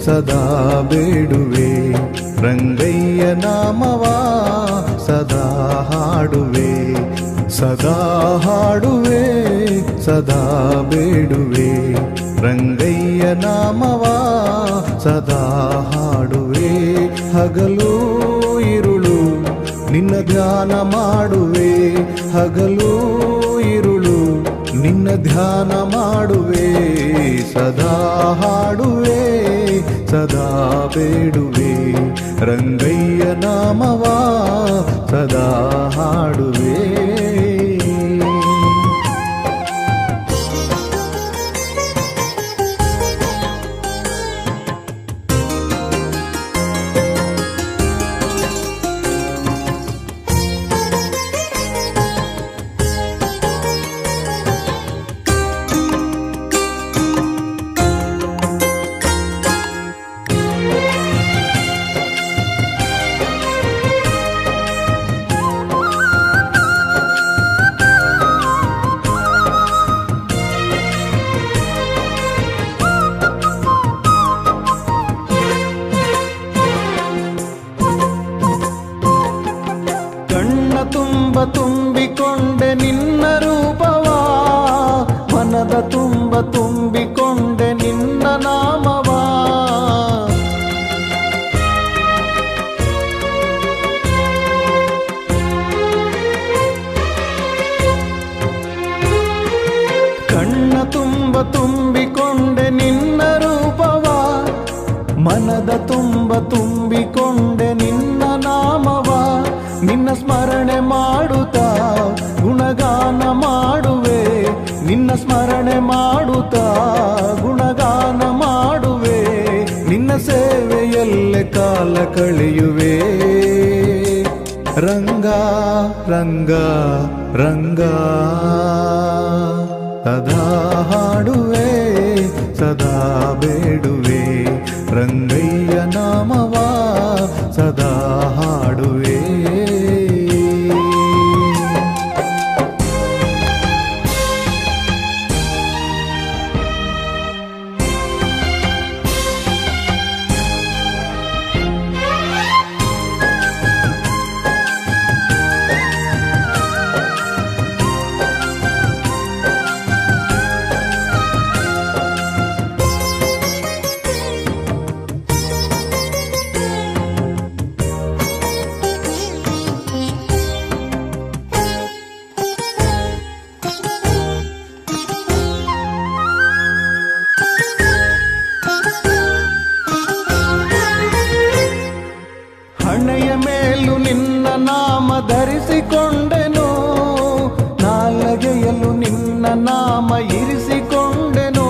ಸದಾ ಬೇಡುವೆ. ರಂಗಯ್ಯ ನಾಮವಾ ಸದಾ ಹಾಡುವೆ, ಸದಾ ಹಾಡುವೆ, ಸದಾ ಬೇಡುವೆ. ರಂಗಯ್ಯ ನಾಮವಾ ಸದಾ ಹಾಡುವೆ. ಹಗಲು ಇರುಳು ನಿನ್ನ ಧ್ಯಾನ ಮಾಡುವೆ, ಹಗಲು ಇರುಳು ನಿನ್ನ ಧ್ಯಾನ ಮಾಡುವೆ. ಸದಾ ಹಾಡುವೆ, ಸದಾ ಬೇಡುವೆ. ರಂಗಯ್ಯ ನಾಮವಾ ಸದಾ ಹಾಡುವೆ. ತುಂಬಿಕೊಂಡೆ ನಿನ್ನ ರೂಪವಾ, ಮನದ ತುಂಬ ತುಂಬಿಕೊಂಡೆ ನಿನ್ನ ನಾಮವಾ. ಕಣ್ಣ ತುಂಬ ತುಂಬಿಕೊಂಡೆ ನಿನ್ನ ರೂಪವಾ, ಮನದ ತುಂಬ ತುಂಬಿಕೊಂಡೆ ನಿನ್ನ ನಾಮವಾ. ನಿನ್ನ ಸ್ಮರಣೆ ಮಾಡುತ್ತಾ ಗುಣಗಾನ ಮಾಡುವೆ, ನಿನ್ನ ಸ್ಮರಣೆ ಮಾಡುತ್ತಾ ಗುಣಗಾನ ಮಾಡುವೆ. ನಿನ್ನ ಸೇವೆಯಲ್ಲೇ ಕಾಲ ಕಳೆಯುವೆ. ರಂಗ ರಂಗ ರಂಗ ಸದಾ ಹಾಡುವೆ, ಸದಾ ಬೇಡುವೆ. ರಂಗಯ್ಯ ನಾಮವಾ ಸದಾ ಹಾಡುವೆ. ಹಣೆಯ ಮೇಲೂ ನಿನ್ನ ನಾಮ ಧರಿಸಿಕೊಂಡೆನು, ನಾಲಗೆಯಲ್ಲೂ ನಿನ್ನ ನಾಮ ಇರಿಸಿಕೊಂಡೆನು.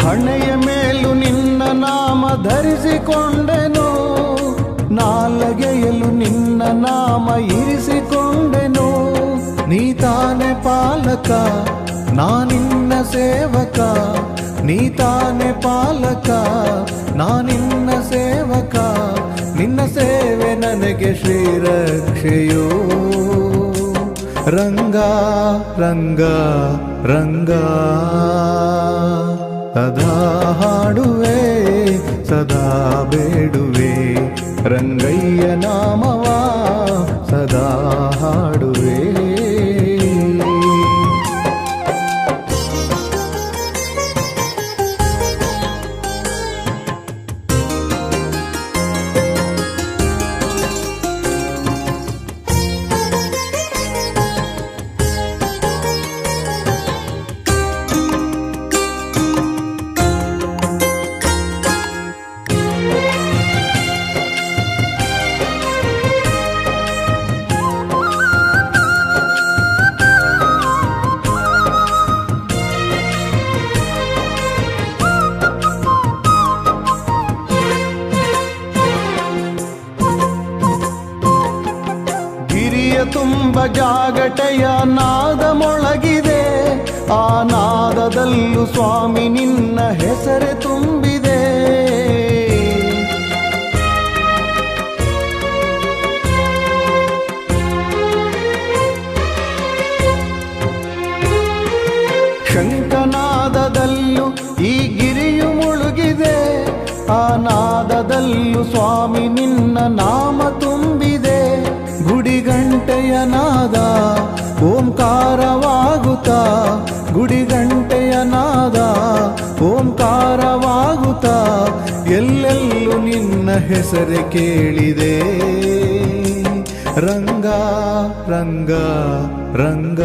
ಹಣೆಯ ಮೇಲೂ ನಿನ್ನ ನಾಮ ಧರಿಸಿಕೊಂಡೆನು, ನಾಲಗೆಯಲ್ಲೂ ನಿನ್ನ ನಾಮ ಇರಿಸಿಕೊಂಡೆನು. ನೀ ತಾನೆ ಪಾಲಕ ನಾನಿನ್ನ ಸೇವಕ, ನೀ ತಾನೆ ಪಾಲಕ ನಾನಿನ್ನ ಸೇವಕ. ನಿನ್ನ ಸೇವೆ ನನಗೆ ಶ್ರೀರಕ್ಷೆಯೋ. ರಂಗ ರಂಗ ರಂಗ ಸದಾ ಹಾಡುವೆ, ಸದಾ ಬೇಡುವೆ. ರಂಗಯ್ಯ ನಾಮವಾ ಸದಾ ಹಾಡುವೆ. ತುಂಬ ಜಾಗಟೆಯ ನಾದ ಮೊಳಗಿದೆ, ಆ ನಾದದಲ್ಲೂ ಸ್ವಾಮಿ ನಿನ್ನ ಹೆಸರೇ ತುಂಬಿದೆ. ಸ್ವಾಮಿ ನಿನ್ನ ನಾಮ ತುಂಬಿದೆ. ಗುಡಿಗಂಟೆಯ ನಾದ ಓಂಕಾರವಾಗುತ್ತಾ, ಗುಡಿಗಂಟೆಯ ನಾದ ಓಂಕಾರವಾಗುತ್ತಾ, ಎಲ್ಲೆಲ್ಲೂ ನಿನ್ನ ಹೆಸರೇ ಕೇಳಿದೆ. ರಂಗ ರಂಗ ರಂಗ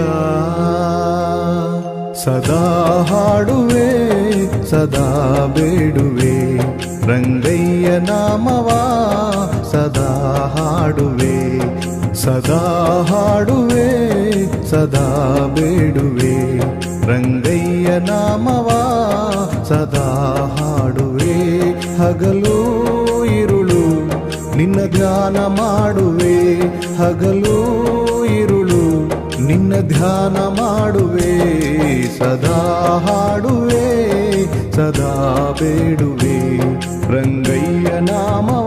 ಸದಾ ಹಾಡುವೆ ಸದಾ ಬೇಡುವೆ, ರಂಗಯ್ಯ ನಾಮವಾ ಸದಾ ಹಾಡುವೆ. ಸದಾ ಹಾಡುವೆ ಸದಾ ಬೇಡುವೆ, ರಂಗಯ್ಯ ನಾಮವಾ ಸದಾ ಹಾಡುವೆ. ಹಗಲು ಇರುಳು ನಿನ್ನ ಧ್ಯಾನ ಮಾಡುವೆ, ಹಗಲು ಇರುಳು ನಿನ್ನ ಧ್ಯಾನ ಮಾಡುವೆ. ಸದಾ ಹಾಡುವೆ ಸದಾ ಬೇಡುವೆ, ರಂಗಯ್ಯ ನಾಮವ